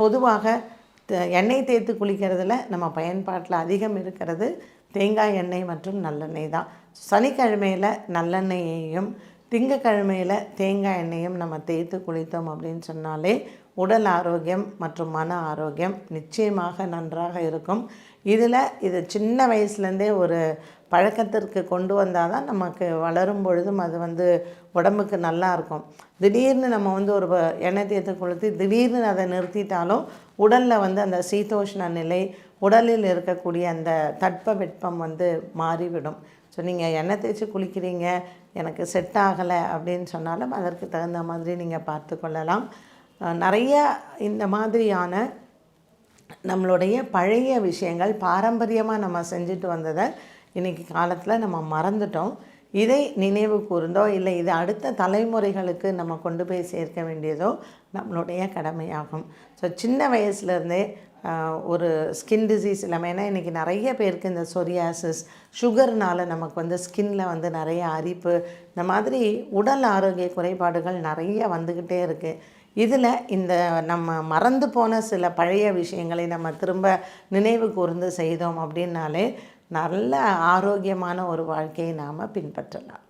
பொதுவாக எண்ணெய் தேய்த்து குளிக்கிறதுல நம்ம பயன்பாட்டில் அதிகம் இருக்கிறது தேங்காய் எண்ணெய் மற்றும் நல்லெண்ணெய் தான். சனிக்கிழமையில் நல்லெண்ணெயையும் திங்கக்கிழமையில் தேங்காய் எண்ணெயும் நம்ம தேய்த்து குளித்தோம் அப்படின்னு சொன்னாலே உடல் ஆரோக்கியம் மற்றும் மன ஆரோக்கியம் நிச்சயமாக நன்றாக இருக்கும். இது சின்ன வயசுலேருந்தே ஒரு பழக்கத்திற்கு கொண்டு வந்தால் தான் நமக்கு வளரும் பொழுதும் அது உடம்புக்கு நல்லா இருக்கும். திடீர்னு நம்ம ஒரு எண்ணெய் தேய்த்து கொளுத்தி திடீர்னு அதை நிறுத்திட்டாலும் உடலில் அந்த சீதோஷ்ண நிலை, உடலில் இருக்கக்கூடிய அந்த தட்ப வெப்பம் மாறிவிடும். ஸோ நீங்கள் எண்ணெய் தேய்ச்சி குளிக்கிறீங்க, எனக்கு செட் ஆகலை அப்படின்னு சொன்னாலும் அதற்கு தகுந்த மாதிரி நீங்கள் பார்த்து கொள்ளலாம். நிறைய இந்த மாதிரியான நம்மளுடைய பழைய விஷயங்கள் பாரம்பரியமாக நம்ம செஞ்சுட்டு வந்ததை இன்றைக்கி காலத்தில் நம்ம மறந்துட்டோம். இதை நினைவு கூர்ந்தோ இல்லை இது அடுத்த தலைமுறைகளுக்கு நம்ம கொண்டு போய் சேர்க்க வேண்டியதோ நம்மளுடைய கடமையாகும். ஸோ சின்ன வயசுலேருந்தே ஒரு ஸ்கின் டிசீஸ் இல்லாமல், ஏன்னா இன்றைக்கி நிறைய பேருக்கு இந்த சொரியாசிஸ், சுகர்னால் நமக்கு ஸ்கின்னில் நிறைய அரிப்பு, இந்த மாதிரி உடல் ஆரோக்கிய குறைபாடுகள் நிறைய வந்துக்கிட்டே இருக்குது. இதில் இந்த நம்ம மறந்து போன சில பழைய விஷயங்களை நம்ம திரும்ப நினைவு கூர்ந்து செய்தோம் அப்படின்னாலே நல்ல ஆரோக்கியமான ஒரு வாழ்க்கையை நாம் பின்பற்றலாம்.